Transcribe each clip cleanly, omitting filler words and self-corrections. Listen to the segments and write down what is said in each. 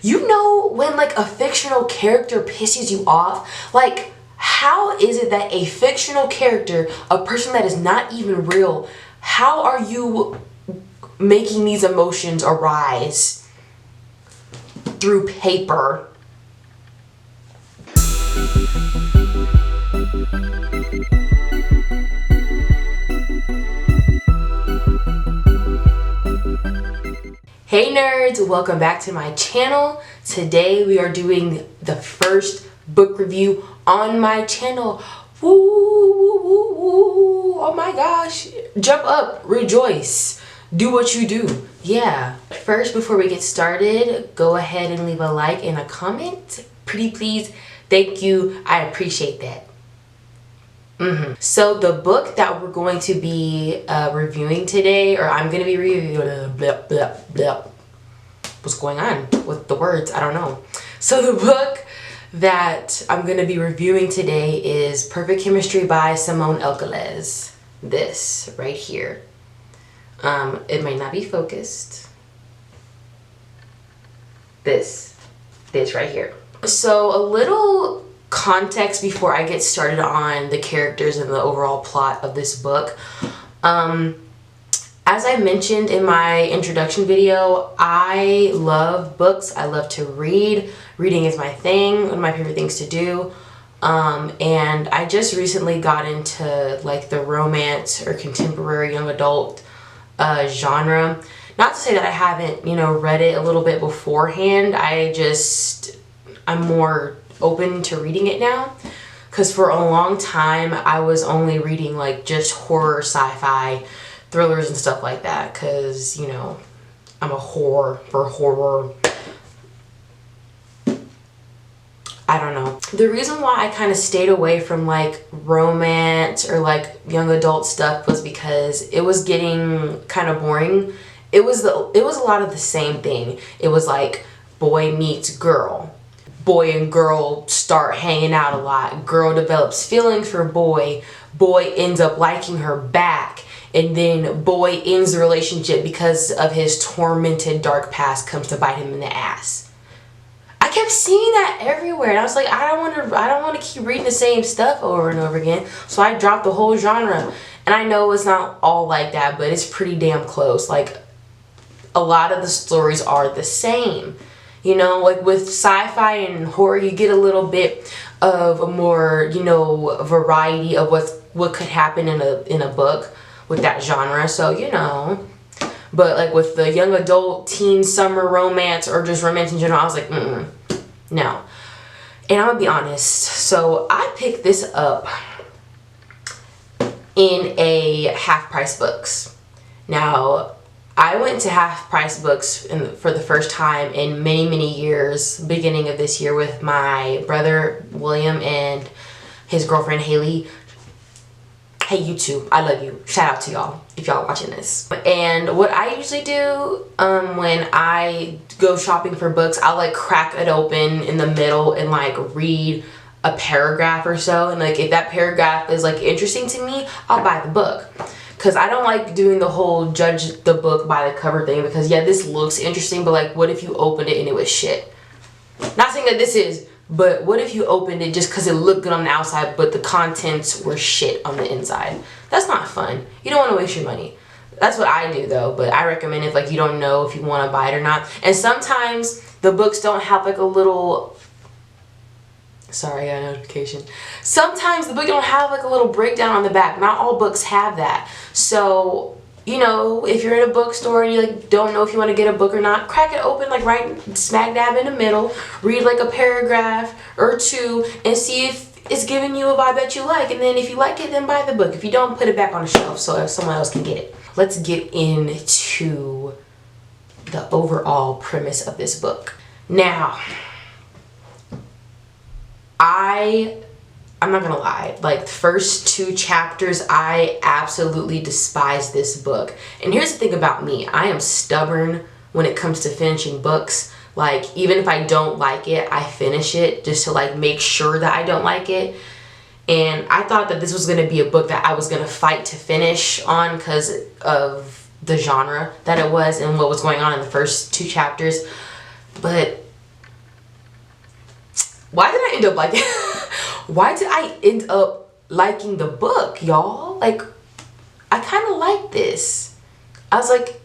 You know when like a fictional character pisses you off? Like, how is it that a fictional character, a person that is not even real, how are you making these emotions arise through paper? Hey nerds, welcome back to my channel. Today we are doing the first book review on my channel. Woo, woo, woo, woo. Oh my gosh. Jump up, rejoice, do what you do. Yeah. First, before we get started, go ahead and leave a like and a comment. Pretty please. Thank you. I appreciate that. So the book that we're going to be reviewing today, or I'm going to be reviewing, what's going on with the words? I don't know. So the book that I'm going to be reviewing today is Perfect Chemistry by Simone Elkeles. This right here. It might not be focused. This right here. So a little context before I get started on the characters and the overall plot of this book. As I mentioned in my introduction video, I love books. I love to read. Reading is my thing, one of my favorite things to do. And I just recently got into like the romance or contemporary young adult genre. Not to say that I haven't, read it a little bit beforehand. I'm more open to reading it now, because for a long time I was only reading like just horror, sci-fi, thrillers and stuff like that, because I'm a whore for horror. I don't know. The reason why I kind of stayed away from like romance or like young adult stuff was because it was getting kind of boring. It was a lot of the same thing. It was like boy meets girl. Boy and girl start hanging out a lot. Girl develops feelings for boy. Boy ends up liking her back. And then boy ends the relationship because of his tormented dark past comes to bite him in the ass. I kept seeing that everywhere. And I was like, I don't want to keep reading the same stuff over and over again. So I dropped the whole genre. And I know it's not all like that, but it's pretty damn close. Like, a lot of the stories are the same. Like with sci-fi and horror, you get a little bit of a more, variety of what could happen in a book with that genre. So, but like with the young adult, teen, summer romance, or just romance in general, I was like, no. And I'm gonna be honest. So I picked this up in a Half Price Books. Now, I went to Half Price Books for the first time in many, many years, beginning of this year, with my brother William and his girlfriend Haley. Hey, you two, I love you. Shout out to y'all if y'all watching this. And what I usually do when I go shopping for books, I'll like crack it open in the middle and like read a paragraph or so. And like if that paragraph is like interesting to me, I'll buy the book. Because I don't like doing the whole judge the book by the cover thing, because yeah, this looks interesting, but like what if you opened it and it was shit? Not saying that this is, but what if you opened it just because it looked good on the outside but the contents were shit on the inside? That's not fun. You don't want to waste your money. That's what I do though, but I recommend if like you don't know if you want to buy it or not. And sometimes the books don't have like a little... Sorry, I got a notification. Sometimes the book don't have like a little breakdown on the back. Not all books have that. So, if you're in a bookstore and you like don't know if you want to get a book or not, crack it open like right smack dab in the middle. Read like a paragraph or two and see if it's giving you a vibe that you like. And then if you like it, then buy the book. If you don't, put it back on the shelf so someone else can get it. Let's get into the overall premise of this book. Now, I'm not gonna lie, like the first 2 chapters, I absolutely despise this book. And here's the thing about me, I am stubborn when it comes to finishing books. Like, even if I don't like it, I finish it just to like make sure that I don't like it. And I thought that this was gonna be a book that I was gonna fight to finish on because of the genre that it was and what was going on in the first 2 chapters. But end up liking why did I end up liking the book, y'all? Like, I kind of like this. I was like,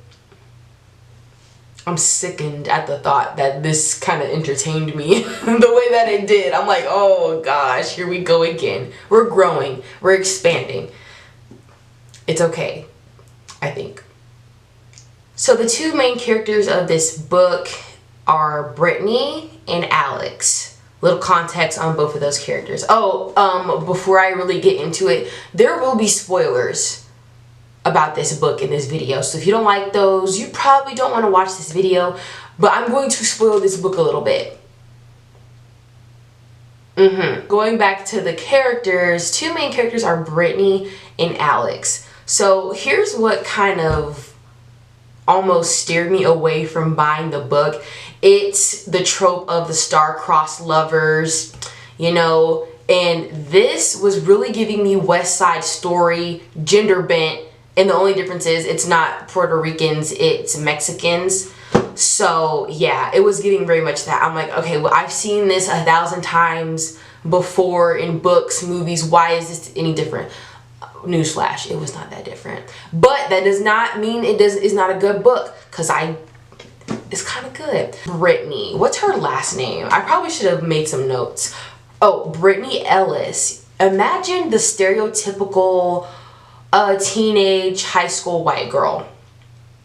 I'm sickened at the thought that this kind of entertained me the way that it did. I'm like, oh gosh, here we go again. We're growing, we're expanding. It's okay, I think. So the two main characters of this book are Brittany and Alex. Little context on both of those characters. Oh, before I really get into it, there will be spoilers about this book in this video. So if you don't like those, you probably don't want to watch this video, but I'm going to spoil this book a little bit. Going back to the characters, two main characters are Brittany and Alex. So here's what kind of almost steered me away from buying the book. It's the trope of the star-crossed lovers, you know, and this was really giving me West Side Story, gender bent, and the only difference is it's not Puerto Ricans, it's Mexicans. So yeah, it was giving very much that. I'm like, okay, well, I've seen this 1,000 times before in books, movies. Why is this any different? Newsflash, it was not that different. But that does not mean it's not a good book, because it's kind of good. Brittany, what's her last name? I probably should have made some notes. Oh, Brittany Ellis. Imagine the stereotypical teenage high school white girl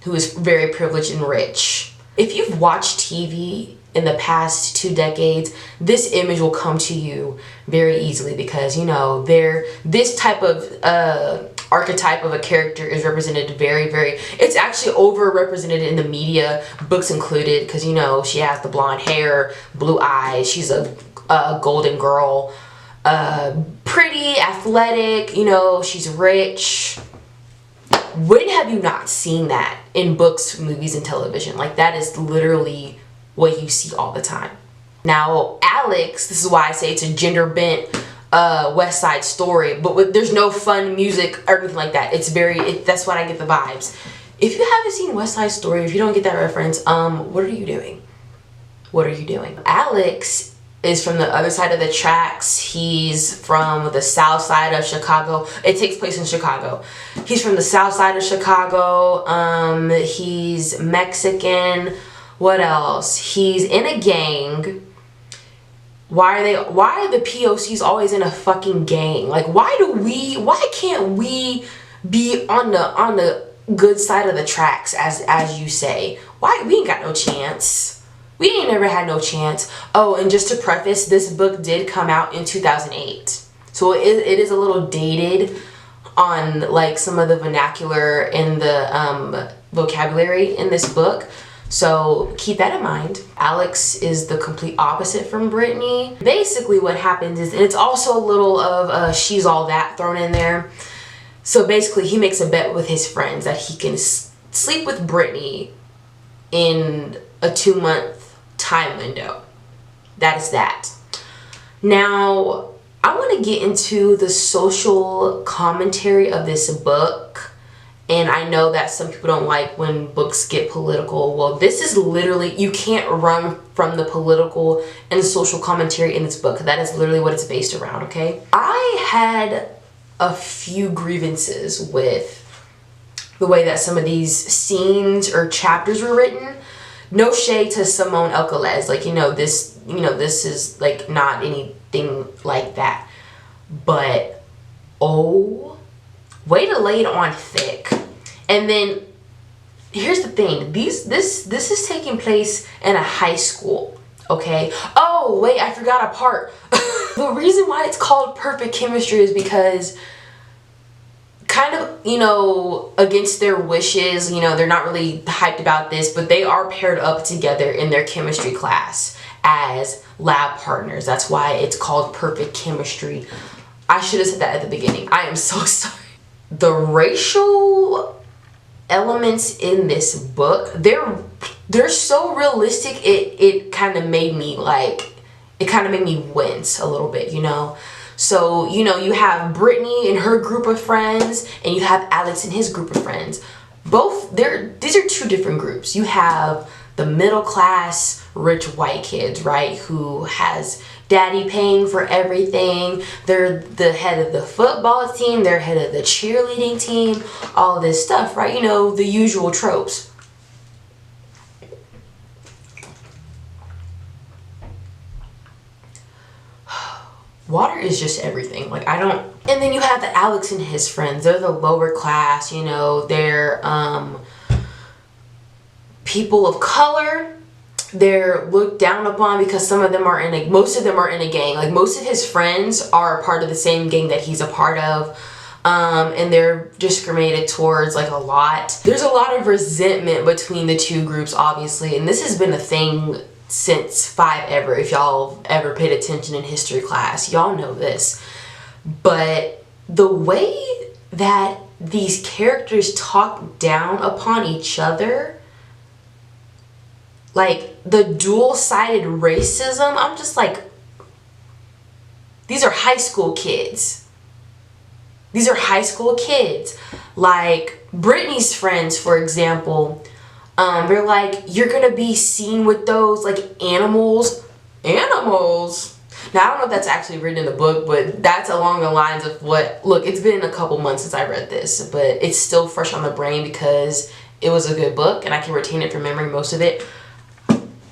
who is very privileged and rich. If you've watched TV in the past 2 decades, this image will come to you very easily, because you know this type of archetype of a character is represented it's actually overrepresented in the media, books included, because you know she has the blonde hair, blue eyes, she's a golden girl, pretty, athletic, you know, she's rich. When have you not seen that in books, movies, and television? Like, that is literally what you see all the time. Now, Alex, this is why I say it's a gender bent West Side Story, but there's no fun music or anything like that. That's what I get the vibes. If you haven't seen West Side Story, if you don't get that reference, what are you doing? What are you doing? Alex is from the other side of the tracks. He's from the south side of Chicago. It takes place in Chicago. He's from the south side of Chicago. He's Mexican. What else? He's in a gang. Why are the POCs always in a fucking gang? Like, why can't we be on the good side of the tracks, as you say? Why we ain't got no chance? We ain't never had no chance. Oh, and just to preface, this book did come out in 2008. So it is a little dated on like some of the vernacular and the vocabulary in this book. So keep that in mind. Alex is the complete opposite from Brittany. Basically what happens is, and it's also a little of she's all that thrown in there. So basically he makes a bet with his friends that he can sleep with Brittany in a 2-month time window. That is that. Now, I want to get into the social commentary of this book. And I know that some people don't like when books get political. Well, this is literally, you can't run from the political and social commentary in this book. That is literally what it's based around, okay? I had a few grievances with the way that some of these scenes or chapters were written. No shade to Simone Elkeles. Like, this is like not anything like that. But, oh, way to lay it on thick. And then here's the thing, this is taking place in a high school, okay? Oh wait, I forgot a part. The reason why it's called Perfect Chemistry is because kind of, against their wishes, they're not really hyped about this, but they are paired up together in their chemistry class as lab partners. That's why it's called Perfect Chemistry. I should have said that at the beginning. I am so sorry. The racial elements in this book, they're so realistic, it kind of made me wince a little bit, So, you have Brittany and her group of friends, and you have Alex and his group of friends. These are two different groups. You have the middle class, rich white kids, right? Who has daddy paying for everything. They're the head of the football team, they're head of the cheerleading team, all this stuff, right? You know, the usual tropes. Water is just everything. Like, I don't. And then you have the Alex and his friends. They're the lower class, you know, they're people of color. They're looked down upon because some of them are in a, most of them are in a gang. Like, most of his friends are a part of the same gang that he's a part of. And they're discriminated towards, like, a lot. There's a lot of resentment between the two groups, obviously, and this has been a thing since 5 ever. If y'all ever paid attention in history class, y'all know this. But the way that these characters talk down upon each other, like the dual-sided racism, I'm just like, these are high school kids. These are high school kids. Like Brittany's friends, for example, they're like, you're gonna be seen with those like animals. Now, I don't know if that's actually written in the book, but that's along the lines of what, look, it's been a couple months since I read this, but it's still fresh on the brain because it was a good book and I can retain it from memory, most of it.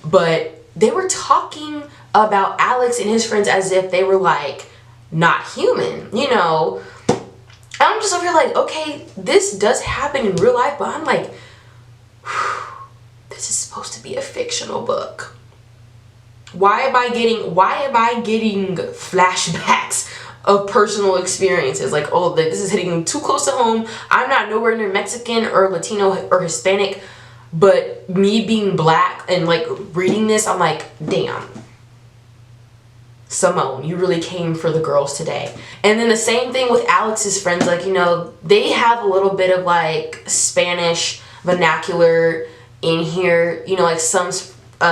But they were talking about Alex and his friends as if they were like not human, you know. And I'm just over here like, okay, this does happen in real life, but I'm like, this is supposed to be a fictional book. Why am I getting flashbacks of personal experiences? Like, oh, this is hitting too close to home. I'm not nowhere near Mexican or Latino or Hispanic, but me being black and like reading this, I'm like, damn, Simone, you really came for the girls today. And then the same thing with Alex's friends. Like, you know, they have a little bit of like Spanish vernacular in here, you know, like some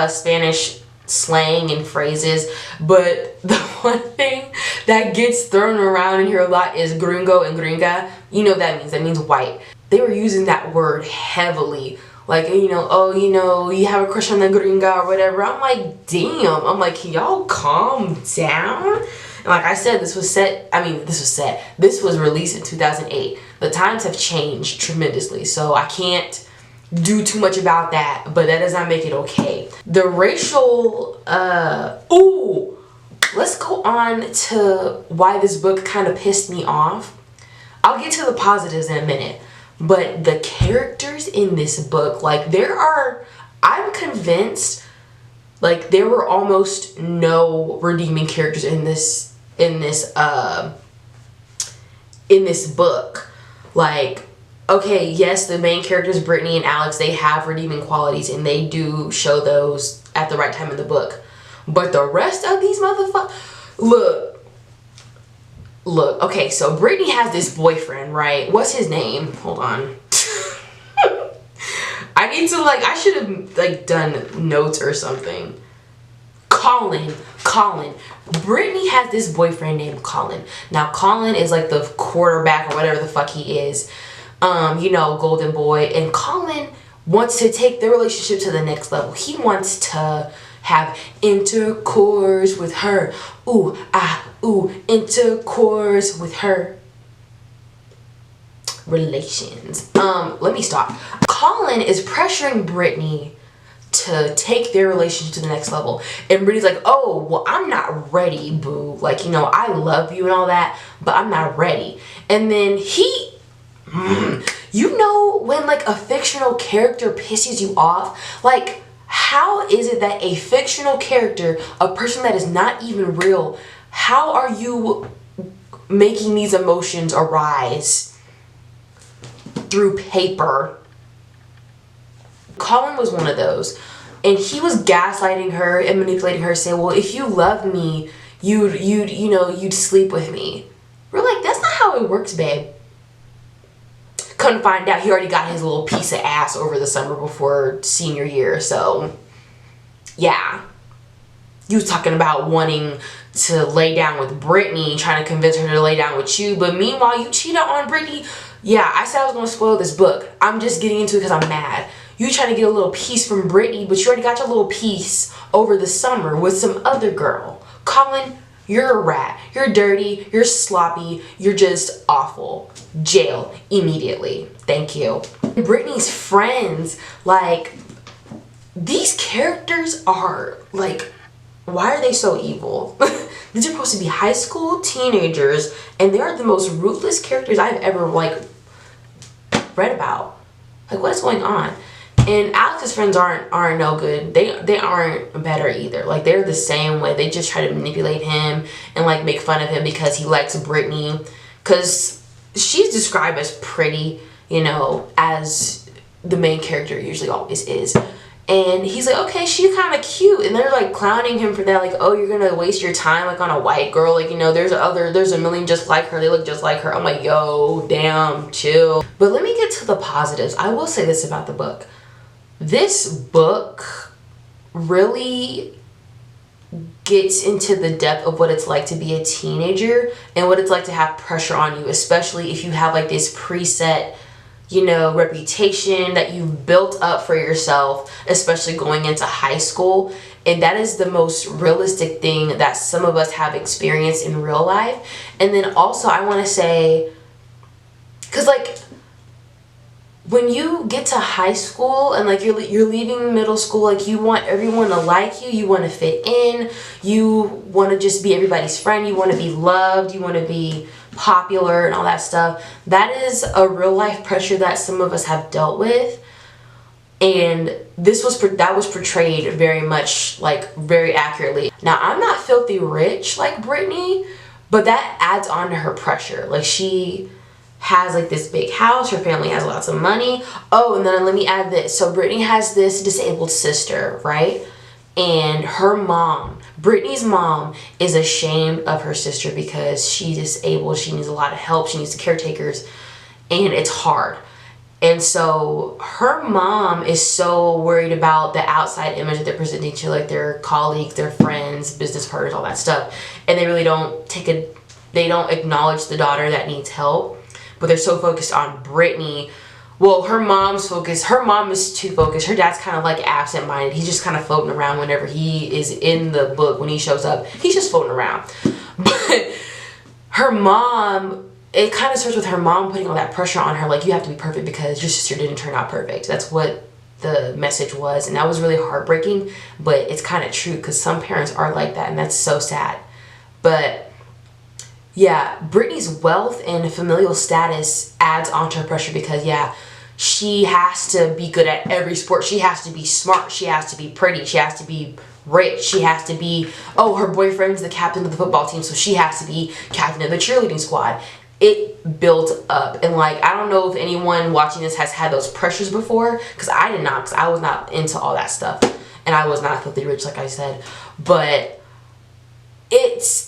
Spanish slang and phrases, but the one thing that gets thrown around in here a lot is gringo and gringa. You know what that means. That means white. They were using that word heavily, like, you know, oh, you know, you have a crush on the gringa or whatever. I'm like, damn. I'm like, can y'all calm down? And like I said, this was released in 2008. The times have changed tremendously, so I can't do too much about that, but that does not make it okay. The racial, let's go on to why this book kind of pissed me off. I'll get to the positives in a minute, but the characters in this book, like I'm convinced, like there were almost no redeeming characters in this book. Like, okay, yes, the main characters, Brittany and Alex, they have redeeming qualities and they do show those at the right time in the book. But the rest of these motherfuckers, look, okay, so Brittany has this boyfriend, right? What's his name? Hold on. I should have like done notes or something. Colin. Brittany has this boyfriend named Colin. Now, Colin is like the quarterback or whatever the fuck he is. You know, golden boy. And Colin wants to take their relationship to the next level. He wants to have intercourse with her. Intercourse with her. Relations. Let me stop. Colin is pressuring Brittany to take their relationship to the next level. And Brittany's like, oh, well, I'm not ready, boo. Like, you know, I love you and all that, but I'm not ready. And then you know when like a fictional character pisses you off? Like, how is it that a fictional character, a person that is not even real, how are you making these emotions arise through paper? Colin was one of those, and he was gaslighting her and manipulating her, saying, well, if you love me, you'd sleep with me. We're like, that's not how it works, babe. Couldn't find out he already got his little piece of ass over the summer before senior year, so yeah. You was talking about wanting to lay down with Brittany, trying to convince her to lay down with you, but meanwhile you cheated on Brittany. Yeah, I said I was going to spoil this book. I'm just getting into it because I'm mad. you trying to get a little piece from Brittany, but you already got your little piece over the summer with some other girl. Colin, you're a rat. You're dirty. You're sloppy. You're just awful. Jail immediately. Thank you. Brittany's friends, like, these characters are, like, why are they so evil? These are supposed to be high school teenagers, and they are the most ruthless characters I've ever, like, read about. Like, what is going on? And Alex's friends aren't no good. They aren't better either. Like, they're the same way. They just try to manipulate him and, like, make fun of him because he likes Brittany. Because she's described as pretty, you know, as the main character usually always is. And he's like, okay, she's kind of cute. And they're, like, clowning him for that. Like, oh, you're going to waste your time, like, on a white girl. Like, you know, there's a million just like her. They look just like her. I'm like, yo, damn, chill. But let me get to the positives. I will say this about the book. This book really gets into the depth of what it's like to be a teenager and what it's like to have pressure on you, especially if you have, like, this preset, you know, reputation that you've built up for yourself, especially going into high school. And that is the most realistic thing that some of us have experienced in real life. And then also I want to say, because, like, when you get to high school and, like, you're leaving middle school, like, you want everyone to like you, you want to fit in, you want to just be everybody's friend, you want to be loved, you want to be popular and all that stuff. That is a real life pressure that some of us have dealt with, and that was portrayed very much, like, very accurately. Now, I'm not filthy rich like Brittany, but that adds on to her pressure. Like, she has, like, this big house, her family has lots of money. Oh, and then let me add this. So Brittany has this disabled sister, right? And her mom, Brittany's mom, is ashamed of her sister because she's disabled. She needs a lot of help. She needs caretakers, and it's hard. And so her mom is so worried about the outside image that they're presenting to, like, their colleagues, their friends, business partners, all that stuff. And they really don't acknowledge the daughter that needs help. But they're so focused on Brittany. Well, her mom is too focused. Her dad's kind of, like, absent-minded. He's just kind of floating around whenever he is in the book. When he shows up, he's just floating around. But her mom, it kind of starts with her mom putting all that pressure on her. Like, you have to be perfect because your sister didn't turn out perfect. That's what the message was. And that was really heartbreaking. But it's kind of true because some parents are like that. And that's so sad. But yeah, Brittany's wealth and familial status adds onto her pressure because, yeah, she has to be good at every sport. She has to be smart. She has to be pretty. She has to be rich. She has to be, oh, her boyfriend's the captain of the football team, so she has to be captain of the cheerleading squad. It built up. And, like, I don't know if anyone watching this has had those pressures before, because I did not, because I was not into all that stuff. And I was not filthy rich, like I said. But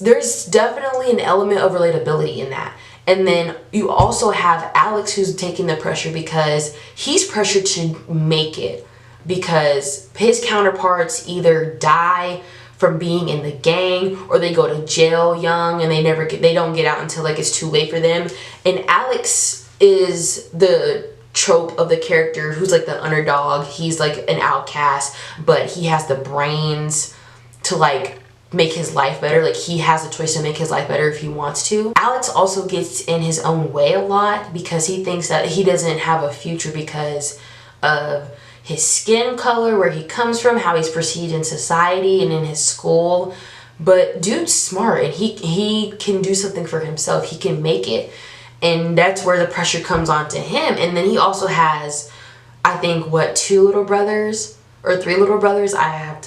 there's definitely an element of relatability in that. And then you also have Alex, who's taking the pressure because he's pressured to make it because his counterparts either die from being in the gang or they go to jail young and they don't get out until, like, it's too late for them. And Alex is the trope of the character who's, like, the underdog. He's, like, an outcast, but he has the brains to, like, make his life better. Like, he has a choice to make his life better if he wants to. Alex also gets in his own way a lot because he thinks that he doesn't have a future because of his skin color, where he comes from, how he's perceived in society and in his school. But dude's smart and he can do something for himself. He can make it. And that's where the pressure comes onto him. And then he also has, I think, 2 little brothers or 3 little brothers. I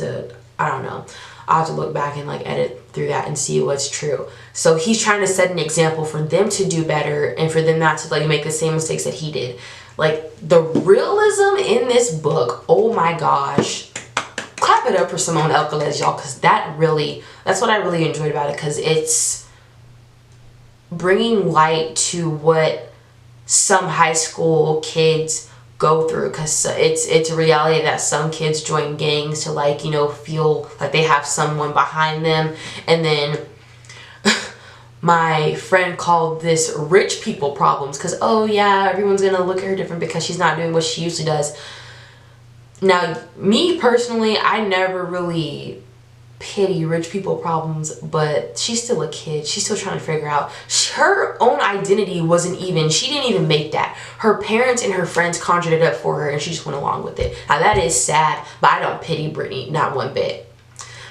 don't know. I'll have to look back and, like, edit through that and see what's true. So he's trying to set an example for them to do better and for them not to, like, make the same mistakes that he did. Like, the realism in this book, oh my gosh. Clap it up for Simone Elkeles, y'all, because that's what I really enjoyed about it, because it's bringing light to what some high school kids go through, because it's a reality that some kids join gangs to, like, you know, feel like they have someone behind them. And then my friend called this rich people problems because, oh yeah, everyone's gonna look at her different because she's not doing what she usually does. Now, me personally, I never really pity rich people problems, but she's still a kid. She's still trying to figure out her own identity. She didn't even make that. Her parents and her friends conjured it up for her, and she just went along with it. Now that is sad, but I don't pity Brittany, not one bit,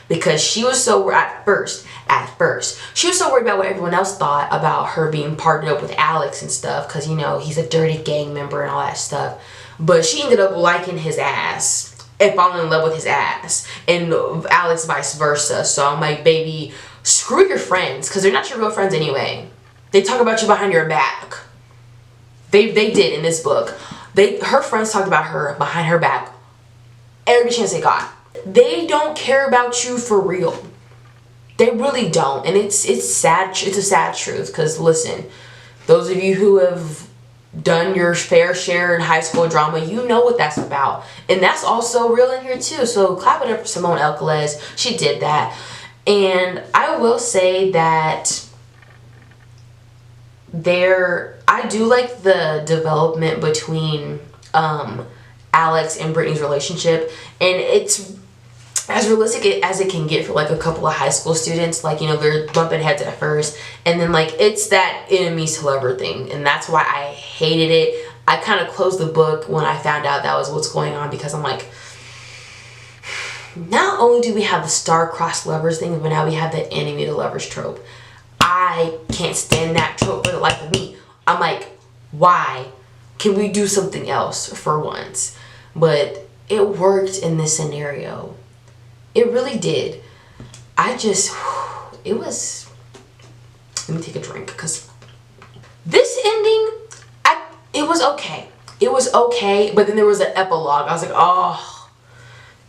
because she was so, at first she was so worried about what everyone else thought about her being partnered up with Alex and stuff, because you know he's a dirty gang member and all that stuff. But she ended up liking his ass and falling in love with his ass, and Alex vice versa. So I'm like, baby, screw your friends, because they're not your real friends anyway. They talk about you behind your back. They did in this book. Her friends talked about her behind her back every chance they got. They don't care about you for real. They really don't. And it's sad. It's a sad truth, because listen, those of you who have done your fair share in high school drama, you know what that's about. And that's also real in here too. So clap it up for Simone Elkeles. She did that. And I will say that I do like the development between Alex and Brittany's relationship. And it's as realistic as it can get for like a couple of high school students. Like, you know, they're bumping heads at first, and then like it's that enemies to lover thing, and that's why I hated it. I kind of closed the book when I found out that was what's going on, because I'm like, not only do we have the star-crossed lovers thing, but now we have the enemy to lovers trope. I can't stand that trope for the life of me. I'm like, why? Can we do something else for once? But it worked in this scenario. It really did. Let me take a drink, because this ending, it was okay. It was okay, but then there was an epilogue. I was like, oh.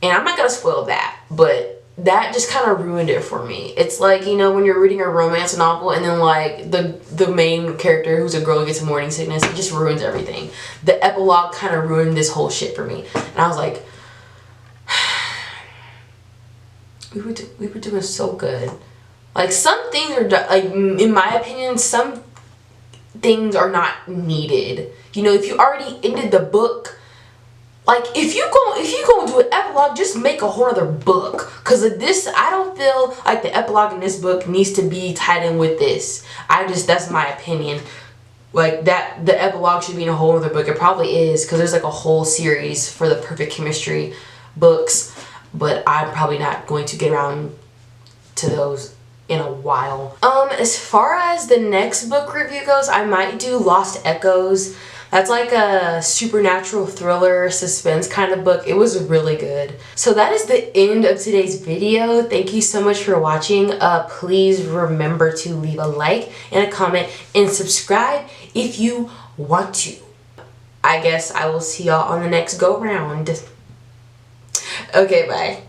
And I'm not going to spoil that, but that just kind of ruined it for me. It's like, you know, when you're reading a romance novel and then like the main character, who's a girl, gets morning sickness, it just ruins everything. The epilogue kind of ruined this whole shit for me. And I was like, we were doing so good. Like, some things are, like, in my opinion, some things are not needed. You know, if you already ended the book, like, if you go do an epilogue, just make a whole other book. Because this, I don't feel like the epilogue in this book needs to be tied in with this. That's my opinion. Like, that the epilogue should be in a whole other book. It probably is, because there's like a whole series for the Perfect Chemistry books. But I'm probably not going to get around to those in a while. As far as the next book review goes, I might do Lost Echoes. That's like a supernatural thriller suspense kind of book. It was really good. So that is the end of today's video. Thank you so much for watching. Please remember to leave a like and a comment and subscribe if you want to. I guess I will see y'all on the next go round. Okay, bye.